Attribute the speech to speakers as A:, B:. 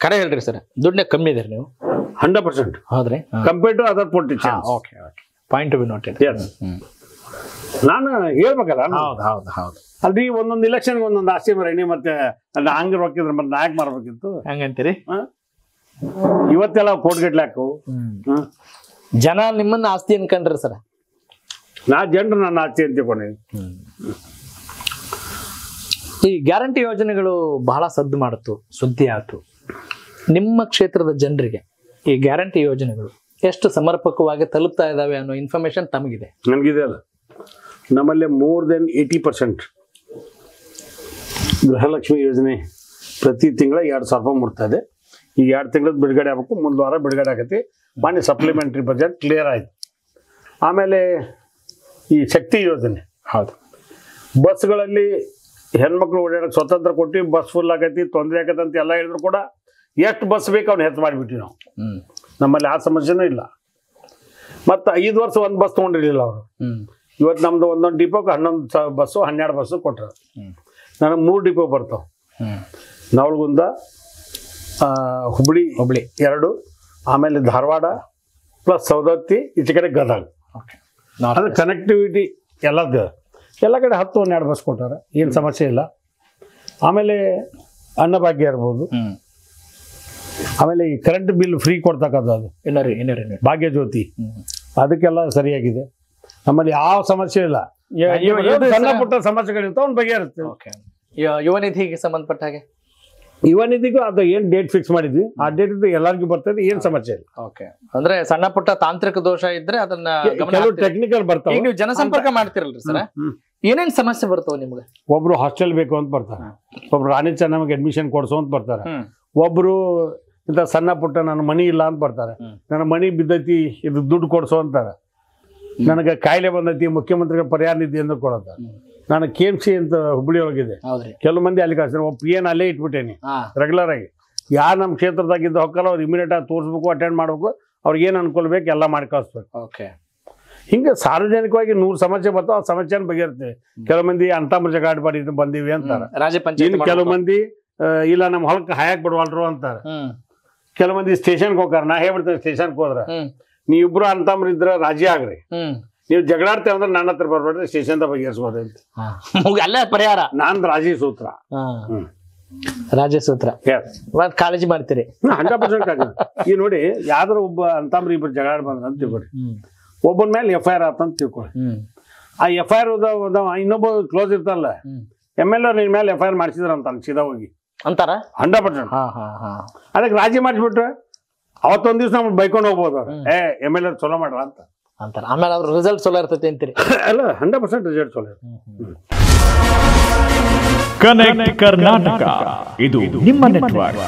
A: ಕರೆ ಹೇಳ್ರಿ ಸರ್, ದುಡ್ಡೇ ಕಮ್ಮಿ ಇದ್ರಿ ನೀವು
B: 100%.
A: ಹೌದ್ರಿ?
B: Compared to other politicians.
A: Okay okay, point to be noted.
B: ನಾನು ಹೇಳ್ಬೇಕಲ್ಲ,
A: ಹೌದು ಹೌದು.
B: ಅಲ್ರಿ ಒಂದೊಂದು ಇಲೆಕ್ಷನ್ ಒಂದೊಂದು ಆಸ್ತಿ ಮರೇನಿ, ಮತ್ತೆ ಅಲ್ಲಿ ಹಂಗ ರೊಕ್ಕಿದ್ರೆ ಮತ್ತೆ ನಾಯಕ್ ಮಾರ್ಬೇಕಿತ್ತು.
A: ಹಂಗಂತೀರಿ?
B: ಇವತ್ತೆಲ್ಲ ಕೋಟ್ಗಟ್ಲೆ ಹಾಕು.
A: ಜನ ನಿಮ್ಮನ್ನ ಆಸ್ತಿ ಅನ್ಕೊಂಡ್ರಿ ಸರ್?
B: ನಾ ಜನರು ನನ್ನ ಆಸ್ತಿ ಅಂತ ತಿಳ್ಕೊಂಡಿನಿ.
A: ಈ ಗ್ಯಾರಂಟಿ ಯೋಜನೆಗಳು ಬಹಳ ಸದ್ದು ಮಾಡಿತು, ಸುದ್ದಿ ಆಯ್ತು. ನಿಮ್ಮ ಕ್ಷೇತ್ರದ ಜನರಿಗೆ ಈ ಗ್ಯಾರಂಟಿ ಯೋಜನೆಗಳು ಎಷ್ಟು ಸಮರ್ಪಕವಾಗಿ ತಲುಪ್ತಾ ಇದಾವೆ ಅನ್ನೋ ಇನ್ಫಾರ್ಮೇಶನ್ ತಮಗಿದೆ?
B: ನನಗಿದೆ ಅಲ್ಲ, ನಮ್ಮಲ್ಲಿ more than 80% ಗೃಹಲಕ್ಷ್ಮಿ ಯೋಜನೆ ಪ್ರತಿ ತಿಂಗಳ 2,000 ರೂಪಾಯಿ ಮುಟ್ತಾ ಇದೆ. ಈಗ 2 ತಿಂಗಳದ್ದು ಬಿಡುಗಡೆ ಆಗಬೇಕು, ಮುಂದೆ ವಾರ ಬಿಡುಗಡೆ ಆಗತ್ತೆ. ಮಾನ್ಯ ಸಪ್ಲಿಮೆಂಟ್ರಿ ಬಜೆಟ್ ಕ್ಲಿಯರ್ ಆಯ್ತು. ಆಮೇಲೆ ಈ ಶಕ್ತಿ ಯೋಜನೆ,
A: ಹೌದು,
B: ಬಸ್ಗಳಲ್ಲಿ ಹೆಣ್ಮಕ್ಳು ಓಡಾಡಕ್ಕೆ ಸ್ವತಂತ್ರ ಕೊಟ್ಟು ಬಸ್ ಫುಲ್ ಆಗೈತಿ, ತೊಂದರೆ ಆಗತ್ತೆ ಅಂತ ಎಲ್ಲ ಹೇಳಿದ್ರು ಕೂಡ ಎಷ್ಟು ಬಸ್ ಬೇಕು ಅವ್ನು ಹೆಚ್ಚು ಮಾಡಿಬಿಟ್ಟಿವಿ ನಾವು. ನಮ್ಮಲ್ಲಿ ಆ ಸಮಸ್ಯೆನೂ ಇಲ್ಲ. ಮತ್ತು 5 ವರ್ಷ ಒಂದು ಬಸ್ ತೊಗೊಂಡಿರಲಿಲ್ಲ ಅವರು. ಇವತ್ತು ನಮ್ದು ಒಂದೊಂದು ಡಿಪೋಗೆ 11 ಬಸ್ಸು 12 ಬಸ್ಸು ಕೊಟ್ಟರು. ನನಗೆ 3 ಡಿಪೋ ಬರ್ತಾವೆ. ನವಲಗುಂದ, ಹುಬ್ಳಿ 2, ಆಮೇಲೆ ಧಾರವಾಡ ಪ್ಲಸ್ ಸೌದತ್ತಿ, ಈಚೆ ಕಡೆ ಗದಗ. ಅದು ಕನೆಕ್ಟಿವಿಟಿ ಎಲ್ಲ ಕಡೆ 10-12 ಬಸ್ ಕೊಟ್ಟಾರೆ, ಏನು ಸಮಸ್ಯೆ ಇಲ್ಲ. ಆಮೇಲೆ ಅನ್ನಭಾಗ್ಯ ಇರ್ಬೋದು. ಆಮೇಲೆ ಈ ಕರೆಂಟ್ ಬಿಲ್ ಫ್ರೀ ಕೊಡ್ತಕ್ಕಂಥದ್ದು, ಅದು ಭಾಗ್ಯ ಜ್ಯೋತಿ, ಅದಕ್ಕೆಲ್ಲ ಸರಿಯಾಗಿದೆ. ನಮ್ಮಲ್ಲಿ ಯಾವ ಸಮಸ್ಯೆ ಇಲ್ಲ. ಸಣ್ಣ ಪುಟ್ಟ ಸಮಸ್ಯೆಗಳಿರ್ತಾವ, ಅವ್ನು ಬಗೆಹರಿಸ್ತೇವೆ.
A: ಯುವ ನಿಧಿಗೆ ಸಂಬಂಧಪಟ್ಟ ಹಾಗೆ
B: ಯುವ ನಿಧಿಗೂ ಅದು ಏನ್ ಡೇಟ್ ಫಿಕ್ಸ್ ಮಾಡಿದ್ವಿ, ಆ ಡೇಟ್ ಎಲ್ಲರಿಗೂ ಬರ್ತದೆ, ಏನ್ ಸಮಸ್ಯೆ ಇಲ್ಲ.
A: ಓಕೆ, ಅಂದ್ರೆ ಸಣ್ಣ ಪುಟ್ಟ ತಾಂತ್ರಿಕ ದೋಷ ಇದ್ರೆ ಅದನ್ನ
B: ಕೆಲವು ಟೆಕ್ನಿಕಲ್ ಬರ್ತಾವೆ.
A: ನೀವು ಜನಸಂಪರ್ಕ ಮಾಡ್ತಿರಲ್ರಿ ಸರ್, ಏನೇನ್ ಸಮಸ್ಯೆ ಬರ್ತಾವ ನಿಮ್ಗೆ?
B: ಒಬ್ರು ಹಾಸ್ಟೆಲ್ ಬೇಕು ಅಂತ ಬರ್ತಾರೆ, ಒಬ್ರು ರಾಣಿ ಚೆನ್ನಮ್ಮಗೆ ಅಡ್ಮಿಷನ್ ಕೊಡ್ಸೋ ಅಂತ ಬರ್ತಾರೆ, ಒಬ್ರು ಇಂಥ ಸಣ್ಣ ಪುಟ್ಟ ನನ್ನ ಮನಿ ಇಲ್ಲ ಅಂತ ಬರ್ತಾರೆ, ನನ್ನ ಮನಿ ಬಿದ್ದೈತಿ ಇದು ದುಡ್ಡು ಕೊಡ್ಸೋ ಅಂತಾರೆ, ನನಗೆ ಕಾಯಿಲೆ ಬಂದೈತಿ ಮುಖ್ಯಮಂತ್ರಿಗಳ ಪರಿಹಾರ ನಿಧಿ ಅಂತ ಕೊಡತ್ತಾರೆ. ನಾನು KMC ಅಂತ ಹುಬ್ಬಳ್ಳಿ ಹೋಗಿದೆ, ಕೆಲವು ಮಂದಿ ಅಲ್ಲಿ ಕಳ್ಸಿದ್ರೆ ಒಬ್ಬ PN ಅಲ್ಲೇ ಇಟ್ಬಿಟ್ಟೇನಿ ರೆಗ್ಯುಲರ್ ಆಗಿ. ಯಾರು ನಮ್ಮ ಕ್ಷೇತ್ರದಾಗಿದ್ದು ಹೋಗಲ್ಲ ಅವ್ರು ಇಮಿಡಿಯೇಟ್ ಆಗಿ ತೋರಿಸ್ಬೇಕು, ಅಟೆಂಡ್ ಮಾಡ್ಬೇಕು, ಅವ್ರಿಗೆ ಏನು ಅನ್ಕೊಳ್ಬೇಕು ಎಲ್ಲ ಮಾಡಿ ಕಳಿಸ್ಬೇಕು.
A: ಓಕೆ,
B: ಹಿಂಗೆ ಸಾರ್ವಜನಿಕವಾಗಿ 100 ಸಮಸ್ಯೆ ಬರ್ತಾವ, ಆ ಸಮಸ್ಯೆನ ಬಗೆಹರ್ತೀವಿ. ಕೆಲವು ಮಂದಿ ಅಂತಾಮ್ರ ಜಗಾಡ್ ಮಾಡಿ ಬಂದೀವಿ ಅಂತಾರೆ. ಇನ್ನು ಕೆಲವು ಮಂದಿ ಇಲ್ಲ ನಮ್ಮ ಹೊಲಕ್ಕೆ ಹಾಯಕ್ ಬಿಡವಲ್ರು ಅಂತಾರೆ. ಕೆಲವು ಮಂದಿ ಸ್ಟೇಷನ್ಗೆ ಹೋಗಾರ, ನಾ ಹೇಳ್ಬಿಡ್ತೇನೆ ಸ್ಟೇಷನ್ಗೆ ಹೋದ್ರ ನೀವಿಬ್ರು ಅಂತಮ್ರ ಇದ್ರ ರಾಜಿ ಆಗ್ರಿ, ನೀವು ಜಗಳಾಡ್ತೇವೆ ಅಂದ್ರೆ ನನ್ನ ಹತ್ರ ಬರ್ಬೇಡ್ರಿ, ಸ್ಟೇಷನ್ ಬಗೆಹರಿಸ್ಬೋದು ಅಂತ
A: ಅಲ್ಲೇ ಪರಿಹಾರ.
B: ನಾನ್ ರಾಜಿ ಸೂತ್ರ,
A: ರಾಜ ಸೂತ್ರ ಕಾಳಜಿ ಮಾಡ್ತೀರಿ
B: 100% ಕಾಳಜಿ. ಈಗ ನೋಡಿ ಯಾವ್ದಾರ ಒಬ್ಬ ಅಂತಮ್ರ ಇಬ್ರು ಜಗಳಾಡ್ ಬಂದ್ರ ಅಂತ ತಿಳ್ಕೊಡಿ, ಒಬ್ಬನ ಮೇಲೆ FIR ಆತಂತ ತಿಳ್ಕೊಳ್ಳಿ. ಆ FIR ಇನ್ನೊಬ್ಬ ಕ್ಲೋಸ್ ಇರ್ತಲ್ಲ, MLA ನಿನ್ ಮೇಲೆ FIR ಮಾಡಿಸಿದ್ರ ಅಂತ ಸೀದಾ ಹೋಗಿ
A: ಅಂತಾರ
B: 100%. ಅದಕ್ಕೆ ರಾಜಿ ಮಾಡಿಸ್ಬಿಟ್ರೆ ಅವತ್ತೊಂದ್ ದಿವ್ಸ ನಮ್ಗೆ ಬೈಕೊಂಡು ಹೋಗ್ಬೋದು, MLA ಚಲೋ ಮಾಡ್ರ ಅಂತ
A: ಅಂತಾರ. ಆಮೇಲೆ ಅವ್ರ ರಿಸಲ್ಟ್ ಚಲೋ ಇರ್ತೈತಿ ಅಂತೀರಿ?
B: ಅಲ್ಲ, 100% ರಿಸಲ್ಟ್ ಚಲೋ ಇರ್ತದೆ.
C: ಕನೆಕ್ಟ್ ಕರ್ನಾಟಕ, ಇದು ನಿಮ್ಮ ನೆಟ್ವರ್ಕ್.